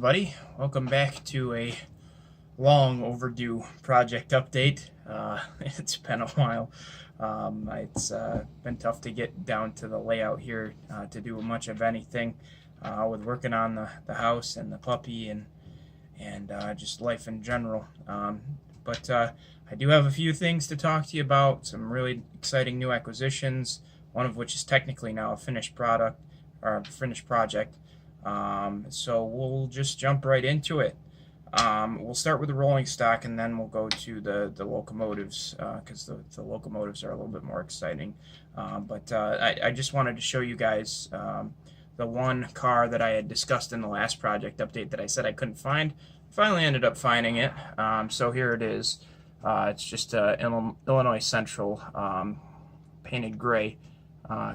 everybody. Welcome back to a long overdue project update. It's been a while. It's been tough to get down to the layout here to do much of anything with working on the house and the puppy and just life in general. But I do have a few things to talk to you about, some really exciting new acquisitions, one of which is technically now a finished product or a finished project. So we'll just jump right into it. We'll start with the rolling stock and then we'll go to the locomotives because the locomotives are a little bit more exciting. But I just wanted to show you guys the one car that I had discussed in the last project update that I said I couldn't find. Finally ended up finding it. So here it is. It's just Illinois Central painted gray.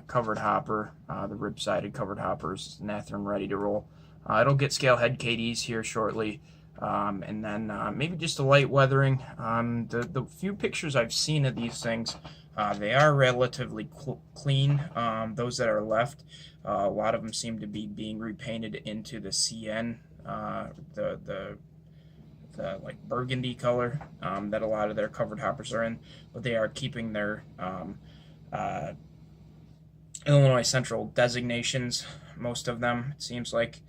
Covered hopper, the rib-sided covered hoppers, Nather and ready to roll. It'll get scale head KDs here shortly, and then maybe just a light weathering. The few pictures I've seen of these things, they are relatively clean. Those that are left, a lot of them seem to be being repainted into the CN, the like burgundy color that a lot of their covered hoppers are in, but they are keeping their Illinois Central designations, most of them, it seems like.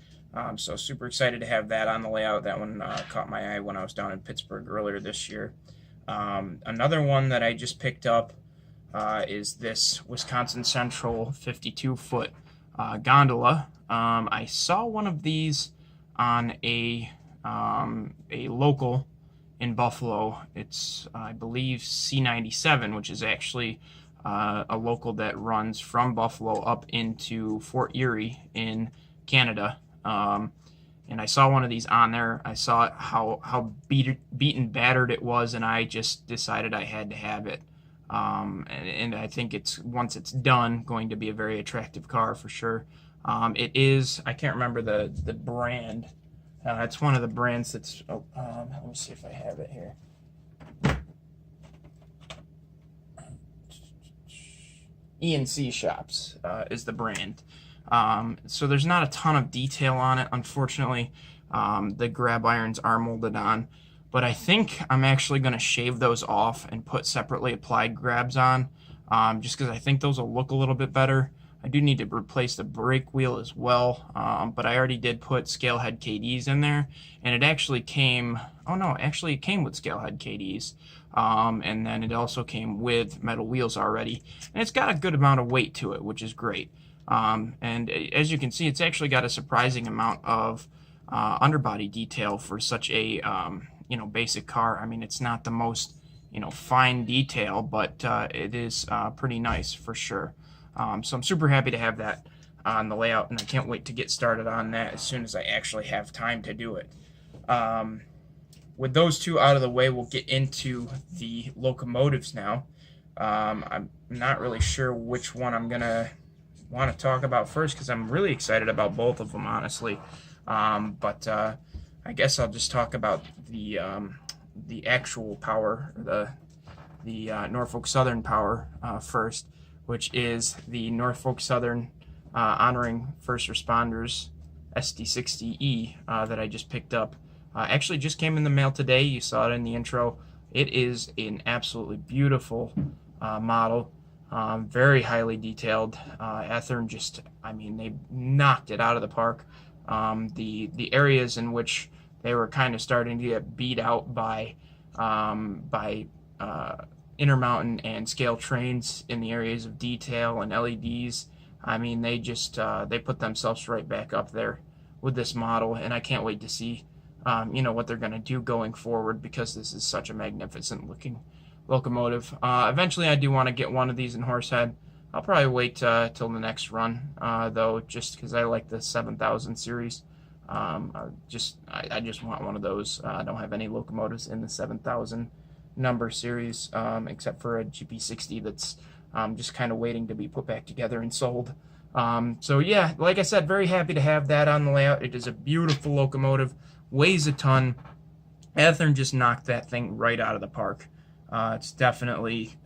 So super excited to have that on the layout. That one caught my eye when I was down in Pittsburgh earlier this year. Another one that I just picked up is this Wisconsin Central 52-foot gondola. I saw one of these on a local in Buffalo. It's, I believe, C97, which is actually a local that runs from Buffalo up into Fort Erie in Canada. And I saw one of these on there. I saw how beaten, battered it was, and I just decided I had to have it. And I think it's, once it's done, going to be a very attractive car for sure. It is, I can't remember the brand. It's one of the brands that's, let me see if I have it here. E&C Shops is the brand. So there's not a ton of detail on it, unfortunately. The grab irons are molded on, but I think I'm actually going to shave those off and put separately applied grabs on, just because I think those will look a little bit better. I do need to replace the brake wheel as well, but I already did put scale head KDs in there, and it actually came, oh no, actually it came with scale head KDs. And then it also came with metal wheels already, and it's got a good amount of weight to it, which is great. And as you can see, it's actually got a surprising amount of underbody detail for such a basic car. I mean, it's not the most fine detail, but it is pretty nice for sure. So I'm super happy to have that on the layout, and I can't wait to get started on that as soon as I actually have time to do it. With those two out of the way, we'll get into the locomotives now. I'm not really sure which one I'm going to want to talk about first because I'm really excited about both of them, honestly. But I guess I'll just talk about the actual power, the Norfolk Southern power first, which is the Norfolk Southern Honoring First Responders SD60E that I just picked up. Actually just came in the mail today. You saw it in the intro. It is an absolutely beautiful model, very highly detailed. Athearn just, I mean, they knocked it out of the park. The areas in which they were kind of starting to get beat out by Intermountain and scale trains in the areas of detail and LEDs, I mean, they just they put themselves right back up there with this model, and I can't wait to see what they're going to do going forward, because this is such a magnificent looking locomotive. Eventually I do want to get one of these in Horsehead. I'll probably wait till the next run, though, just because I like the 7000 series. I just want one of those. I don't have any locomotives in the 7000 number series, except for a GP60 that's just kind of waiting to be put back together and sold. So yeah, like I said, very happy to have that on the layout. It is a beautiful locomotive, weighs a ton. Athearn just knocked that thing right out of the park. It's definitely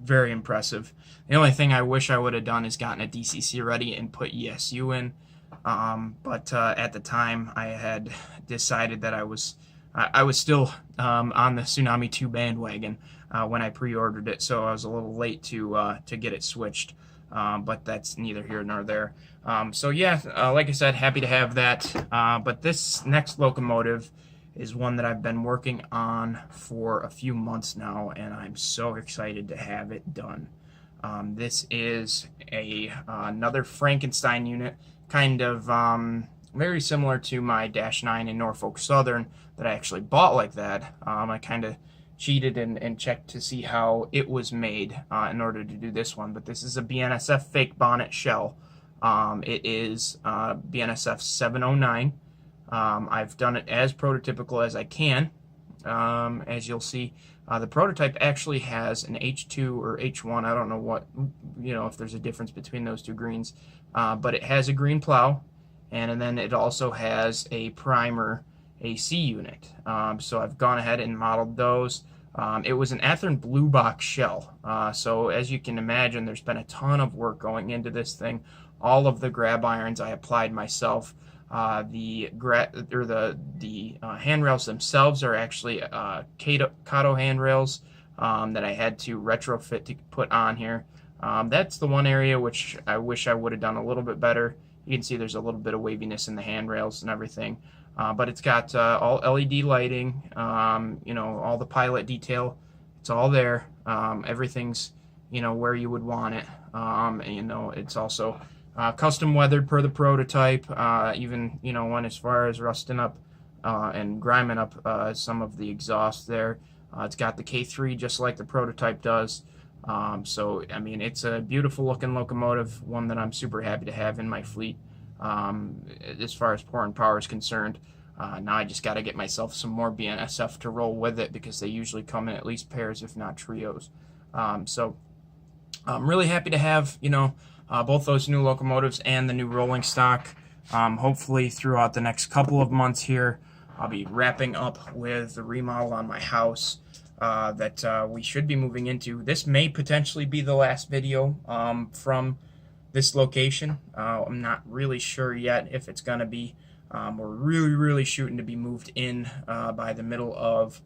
very impressive. The only thing I wish I would have done is gotten a DCC ready and put ESU in. But at the time, I had decided that I was still on the Tsunami 2 bandwagon when I pre-ordered it, so I was a little late to get it switched. But that's neither here nor there. So yeah, like I said, happy to have that. But this next locomotive is one that I've been working on for a few months now, and I'm so excited to have it done. This is another Frankenstein unit, kind of very similar to my Dash 9 in Norfolk Southern that I actually bought like that. I kind of cheated and checked to see how it was made in order to do this one, but this is a BNSF fake bonnet shell. It is BNSF 709. I've done it as prototypical as I can. As you'll see, the prototype actually has an H2 or H1. I don't know what, if there's a difference between those two greens, but it has a green plow, and then it also has a primer AC unit. So I've gone ahead and modeled those. It was an Athearn blue box shell. So as you can imagine, there's been a ton of work going into this thing. All of the grab irons I applied myself. The handrails themselves are actually Kato handrails that I had to retrofit to put on here. That's the one area which I wish I would have done a little bit better. You can see there's a little bit of waviness in the handrails and everything. But it's got all LED lighting, all the pilot detail. It's all there. Everything's, where you would want it. It's also custom weathered per the prototype, even, went as far as rusting up and griming up some of the exhaust there. It's got the K3 just like the prototype does. So, I mean, it's a beautiful looking locomotive, one that I'm super happy to have in my fleet. As far as pouring power is concerned, now I just got to get myself some more BNSF to roll with it, because they usually come in at least pairs, if not trios. So I'm really happy to have, both those new locomotives and the new rolling stock. Hopefully throughout the next couple of months here, I'll be wrapping up with the remodel on my house that we should be moving into. This may potentially be the last video from this location. I'm not really sure yet if it's going to be. We're really shooting to be moved in by the middle of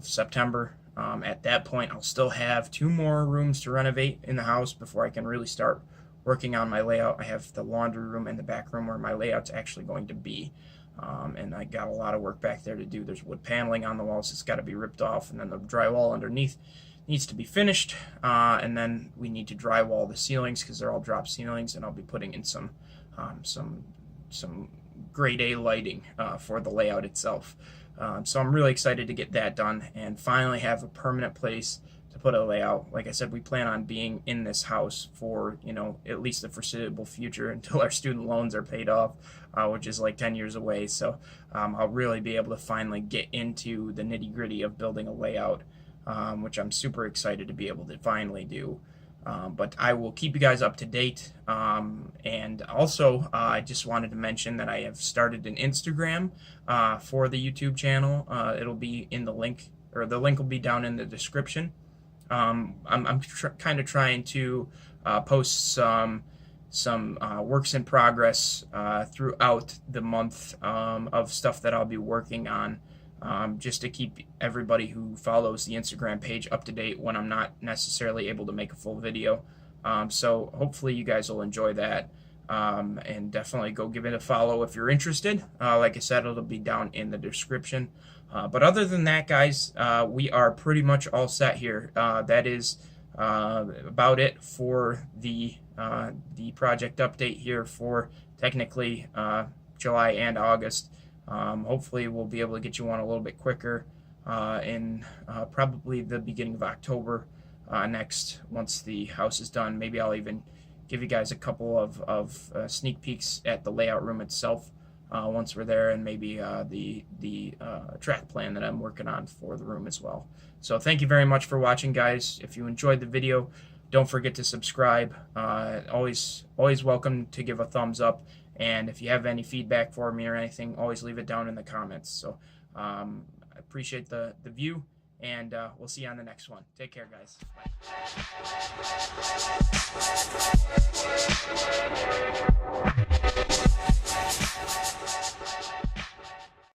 September. At that point, I'll still have 2 more rooms to renovate in the house before I can really start working on my layout. I have the laundry room and the back room where my layout's actually going to be. And I got a lot of work back there to do. There's wood paneling on the walls that's got to be ripped off, and then the drywall underneath needs to be finished. And then we need to drywall the ceilings, because they're all drop ceilings, and I'll be putting in some grade A lighting for the layout itself. So I'm really excited to get that done and finally have a permanent place to put a layout. Like I said, we plan on being in this house for, at least the foreseeable future until our student loans are paid off, which is like 10 years away. So I'll really be able to finally get into the nitty-gritty of building a layout, which I'm super excited to be able to finally do. But I will keep you guys up to date. And also, I just wanted to mention that I have started an Instagram for the YouTube channel. It'll be in the link, or the link will be down in the description. I'm kind of trying to post some works in progress throughout the month of stuff that I'll be working on. Just to keep everybody who follows the Instagram page up to date when I'm not necessarily able to make a full video. So hopefully you guys will enjoy that, and definitely go give it a follow if you're interested. Like I said, it'll be down in the description. But other than that, guys, we are pretty much all set here. That is about it for the project update here for technically July and August. Hopefully we'll be able to get you one a little bit quicker in probably the beginning of October next, once the house is done. Maybe I'll even give you guys a couple of sneak peeks at the layout room itself once we're there, and maybe the track plan that I'm working on for the room as well. So thank you very much for watching, guys. If you enjoyed the video, don't forget to subscribe. Always welcome to give a thumbs up. And if you have any feedback for me or anything, always leave it down in the comments. So I appreciate the view, and we'll see you on the next one. Take care, guys. Bye.